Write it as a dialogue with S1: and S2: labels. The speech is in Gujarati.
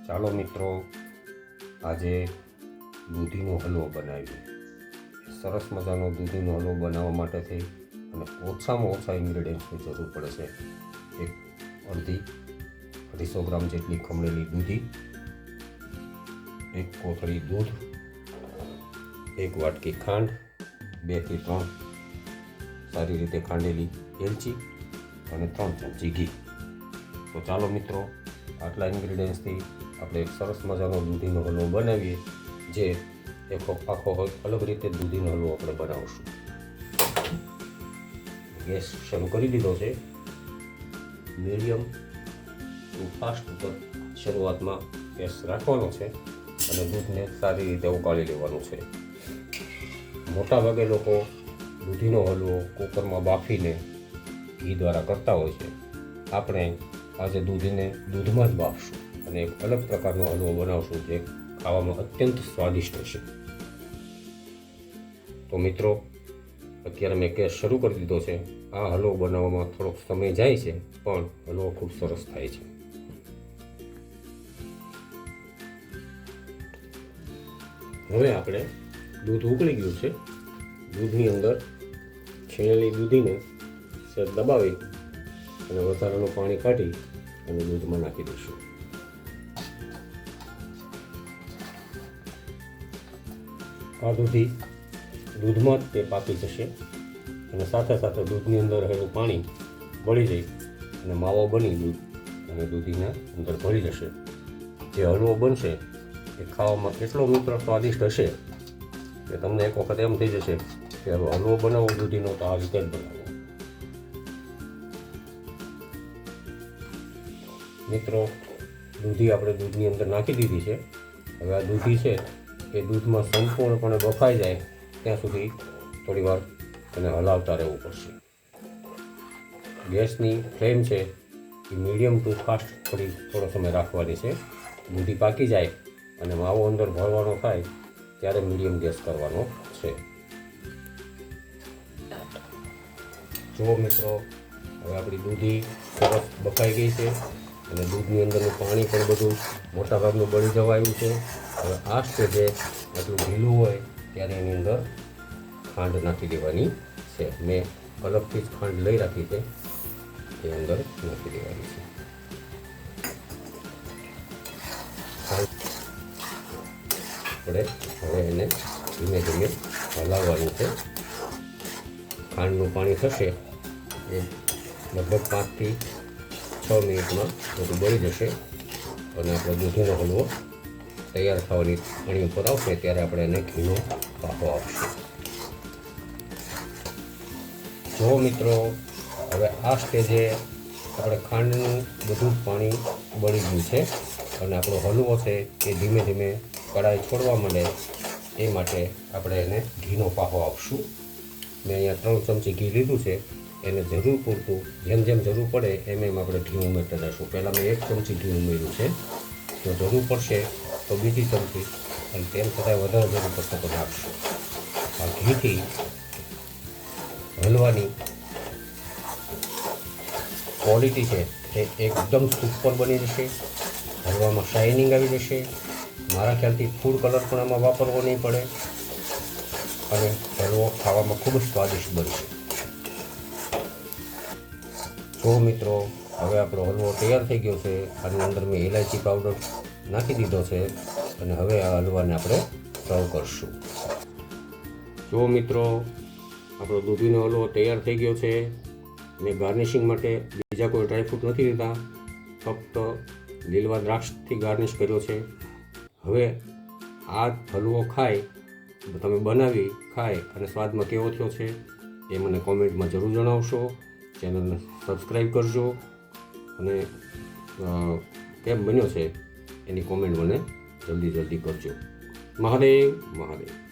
S1: ચાલો મિત્રો, આજે દૂધીનો હલવો બનાવીએ. સરસ મજાનો દૂધીનો હલવો બનાવવા માટેથી અને ઓછામાં ઓછા ઇન્ગ્રેડિયન્ટ્સની જરૂર પડે છે. એક અડધી 250 ગ્રામ જેટલી ખમણેલી દૂધી, એક કોથળી દૂધ, એક વાટકી ખાંડ, 2 થી 3 સારી રીતે ખાંડેલી એલચી અને 3 ચમચી ઘી. તો ચાલો મિત્રો, આટલા ઇન્ગ્રેડિયન્ટ્સથી આપણે એક સરસ મજાનો દૂધીનો હલવો બનાવીએ, જે આખો અલગ રીતે દૂધીનો હલવો આપણે બનાવશું. ગેસ શરૂ કરી દીધો છે. મીડિયમ ટુ ફાસ્ટ ઉપર શરૂઆતમાં ગેસ રાખવાનો છે અને દૂધને સારી રીતે ઉકાળી લેવાનું છે. મોટા ભાગે લોકો દૂધીનો હલવો કુકરમાં બાફીને ઘી દ્વારા કરતા હોય છે. આપણે આજે દૂધીને દૂધમાં જ બાફશું અને એક અલગ પ્રકારનો હલવો બનાવશું, જે ખાવામાં અત્યંત સ્વાદિષ્ટ હશે. તો મિત્રો, અત્યારે મેં ગેસ શરૂ કરી દીધો છે. આ હલવો બનાવવામાં થોડોક સમય જાય છે, પણ હલવો ખૂબ સરસ થાય છે. હવે આપણે દૂધ ઉકળી ગયું છે. દૂધની અંદર છીણેલી દૂધીને સહેજ દબાવી અને વધારાનું પાણી કાઢી અને દૂધમાં નાખી દઈશું. આ દૂધી દૂધમાં જ તે પાકી જશે અને સાથે સાથે દૂધની અંદર રહેલું પાણી બળી જઈ અને માવો બની દૂધ અને દૂધીના અંદર ભળી જશે. જે હલવો બનશે એ ખાવામાં એટલો મિત્રો સ્વાદિષ્ટ હશે કે તમને એક વખત એમ થઈ જશે કે હલવો બનાવો દૂધીનો તો આ રીતે જ બનાવો. મિત્રો, દૂધી આપણે દૂધની અંદર નાખી દીધી છે. હવે આ દૂધી છે એ દૂધમાં સંપૂર્ણપણે બફાઈ જાય ત્યાં સુધી થોડી વાર એને હલાવતા રહેવું પડશે. ગેસની ફ્લેમ છે એ મીડિયમ ટુ ફાસ્ટ થોડો સમય રાખવાની છે. દૂધી પાકી જાય અને માવો અંદર ભરવાનો થાય ત્યારે મીડિયમ ગેસ કરવાનો છે. જુઓ મિત્રો, હવે આપણી દૂધી સરસ બફાઈ ગઈ છે અને દૂધની અંદરનું પાણી પણ બધું મોટાભાગનું બળી જવાયું છે. હવે આ સ્ટેજે આટલું ઢીલું હોય ત્યારે એની અંદર ખાંડ નાખી દેવાની છે. મેં અલગથી જ ખાંડ લઈ રાખી છે, એ અંદર નાખી દેવાની છે. આપણે હવે એને ધીમે ધીમે હલાવવાનું છે. ખાંડનું પાણી થશે એ લગભગ 5 થી 6 મિનિટમાં બધું બળી જશે અને આપણો દૂધીનો હલવો તૈયાર થવાની પાણી ઉપર આવશે ત્યારે આપણે એને ઘીનો પાકો આપશું. જો મિત્રો, હવે આ સ્ટેજે આપણે ખાંડનું બધું પાણી બળી ગયું છે અને આપણો હલવો છે એ ધીમે ધીમે કડાઈ છોડવા માંડે એ માટે આપણે એને ઘીનો પાકો આપશું. મેં અહીંયા 3 ચમચી ઘી લીધું છે. એને જરૂર પૂરતું, જેમ જેમ જરૂર પડે એમ આપણે ઘી ઉમેરતા જઈશું. પહેલાં મેં 1 ચમચી ઘી ઉમેર્યું છે. જો જરૂર પડશે તો બીજી ચમચી, અને તેમ છતાં વધારે જરૂર પડશે તો નાખશું. આ ઘીથી હલવાની ક્વોલિટી છે એ એકદમ સુપર બની જશે. હલવામાં શાઇનિંગ આવી જશે. મારા ખ્યાલથી ફૂડ કલર પણ આમાં વાપરવો નહીં પડે અને હલવો ખાવામાં ખૂબ જ સ્વાદિષ્ટ બનશે. જો મિત્રો, હવે આપણો હલવો તૈયાર થઈ ગયો છે. આની અંદર મેં ઇલાયચી પાવડર નાખી દીધો છે અને હવે આ હલવાને આપણે સર્વ કરશું. જો મિત્રો, આપણો દૂધીનો હલવો તૈયાર થઈ ગયો છે. મેં ગાર્નિશિંગ માટે બીજા કોઈ ડ્રાયફ્રૂટ નથી લીધા, ફક્ત લીલવા દ્રાક્ષથી ગાર્નિશ કર્યો છે. હવે આ હલવો તમે બનાવી ખાઈ અને સ્વાદમાં કેવો થયો છે એ મને કોમેન્ટમાં જરૂર જણાવશો. ચેનલને સબસ્ક્રાઈબ કરજો અને કેમ બન્યો છે એની કોમેન્ટ મને જલ્દી કરજો. મહાદેવ મહાદેવ.